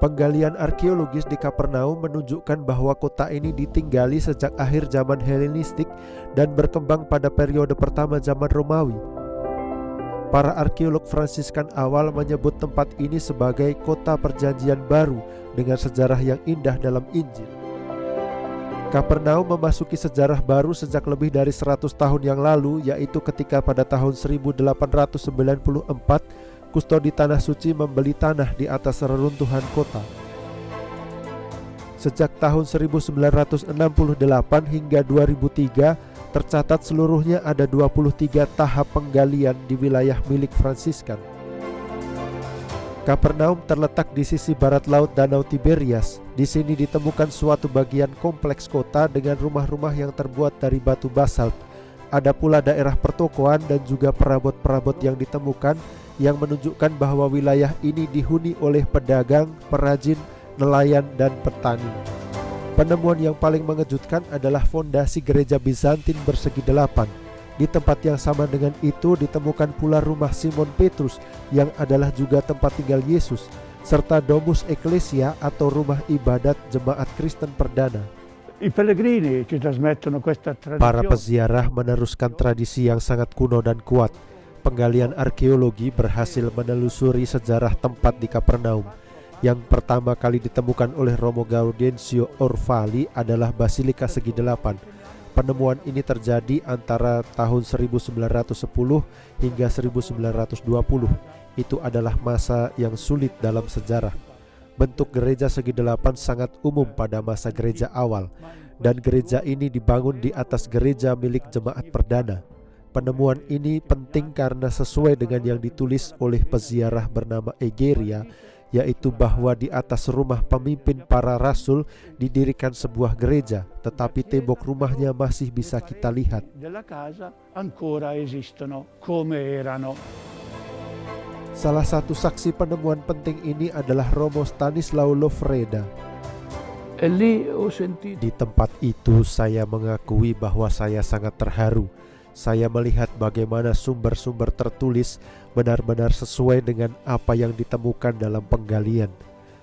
Penggalian arkeologis di Kapernaum menunjukkan bahwa kota ini ditinggali sejak akhir zaman Helenistik dan berkembang pada periode pertama zaman Romawi. Para arkeolog Fransiskan awal menyebut tempat ini sebagai kota perjanjian baru dengan sejarah yang indah dalam Injil. Kapernaum memasuki sejarah baru sejak lebih dari 100 tahun yang lalu, yaitu ketika pada tahun 1894 kustodi Tanah Suci membeli tanah di atas reruntuhan kota. Sejak tahun 1968 hingga 2003 tercatat seluruhnya ada 23 tahap penggalian di wilayah milik Fransiskan. Kapernaum terletak di sisi barat laut Danau Tiberias. Di sini ditemukan suatu bagian kompleks kota dengan rumah-rumah yang terbuat dari batu basalt. Ada pula daerah pertokoan dan juga perabot-perabot yang ditemukan yang menunjukkan bahwa wilayah ini dihuni oleh pedagang, perajin, nelayan, dan petani. Penemuan yang paling mengejutkan adalah fondasi gereja Bizantin bersegi 8. Di tempat yang sama dengan itu ditemukan pula rumah Simon Petrus yang adalah juga tempat tinggal Yesus, serta Domus Ecclesia atau rumah ibadat jemaat Kristen perdana. Para peziarah meneruskan tradisi yang sangat kuno dan kuat. Penggalian arkeologi berhasil menelusuri sejarah tempat di Kapernaum. Yang pertama kali ditemukan oleh Romo Gaudenzio Orfali adalah Basilika Segi 8. Penemuan ini terjadi antara tahun 1910 hingga 1920. Itu adalah masa yang sulit dalam sejarah. Bentuk gereja segi 8 sangat umum pada masa gereja awal, dan gereja ini dibangun di atas gereja milik jemaat perdana. Penemuan ini penting karena sesuai dengan yang ditulis oleh peziarah bernama Egeria, yaitu bahwa di atas rumah pemimpin para rasul didirikan sebuah gereja, tetapi tembok rumahnya masih bisa kita lihat. Salah satu saksi penemuan penting ini adalah Romo Stanislao Lofreda. Di tempat itu saya mengakui bahwa saya sangat terharu. Saya melihat bagaimana sumber-sumber tertulis benar-benar sesuai dengan apa yang ditemukan dalam penggalian.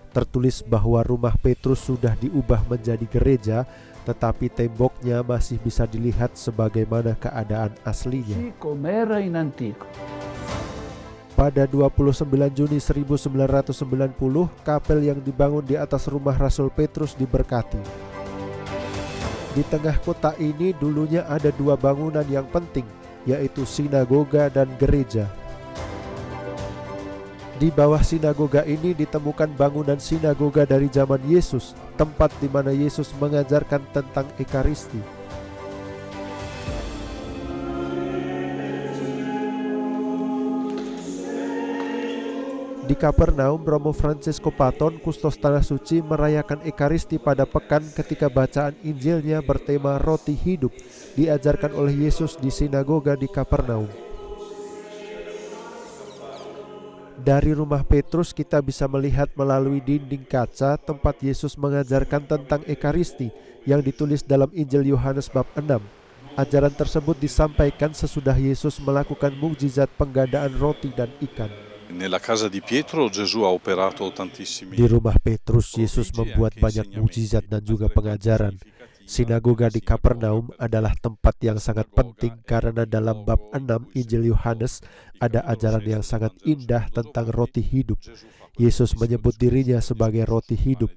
Tertulis bahwa rumah Petrus sudah diubah menjadi gereja, tetapi temboknya masih bisa dilihat sebagaimana keadaan aslinya. Pada 29 Juni 1990, kapel yang dibangun di atas rumah Rasul Petrus diberkati. Di tengah kota ini dulunya ada dua bangunan yang penting, yaitu sinagoga dan gereja. Di bawah sinagoga ini ditemukan bangunan sinagoga dari zaman Yesus, tempat di mana Yesus mengajarkan tentang Ekaristi. Di Kapernaum, Romo Francesco Paton, kustos Tanah Suci, merayakan Ekaristi pada pekan ketika bacaan Injilnya bertema roti hidup diajarkan oleh Yesus di sinagoga di Kapernaum. Dari rumah Petrus kita bisa melihat melalui dinding kaca tempat Yesus mengajarkan tentang Ekaristi yang ditulis dalam Injil Yohanes bab 6. Ajaran tersebut disampaikan sesudah Yesus melakukan mukjizat penggandaan roti dan ikan. Di rumah Petrus, Yesus membuat banyak mukjizat dan juga pengajaran. Sinagoga di Kapernaum adalah tempat yang sangat penting karena dalam bab 6 Injil Yohanes ada ajaran yang sangat indah tentang roti hidup. Yesus menyebut dirinya sebagai roti hidup.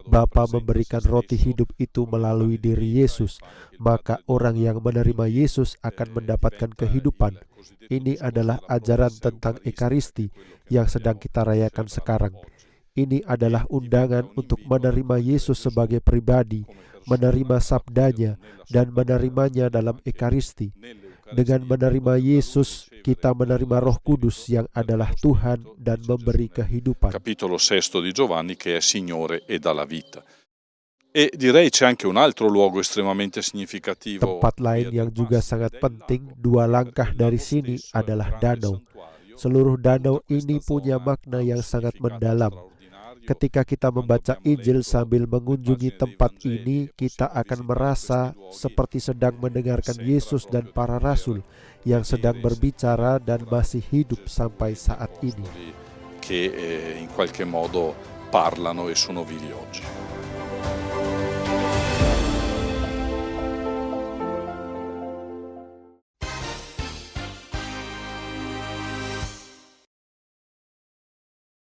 Bapa memberikan roti hidup itu melalui diri Yesus, maka orang yang menerima Yesus akan mendapatkan kehidupan. Ini adalah ajaran tentang Ekaristi yang sedang kita rayakan sekarang. Ini adalah undangan untuk menerima Yesus sebagai pribadi, menerima sabdanya, dan menerimanya dalam Ekaristi. Dengan menerima Yesus, kita menerima Roh Kudus yang adalah Tuhan dan memberi kehidupan. Capitolo 6 di Giovanni, che è Signore e dà la vita. E direi c'è anche un altro luogo estremamente significativo. Tempat lain yang juga sangat penting 2 langkah dari sini adalah danau. Seluruh danau ini punya makna yang sangat mendalam. Ketika kita membaca Injil sambil mengunjungi tempat ini, kita akan merasa seperti sedang mendengarkan Yesus dan para rasul yang sedang berbicara dan masih hidup sampai saat ini. Che in qualche modo parlano e sono vivi oggi.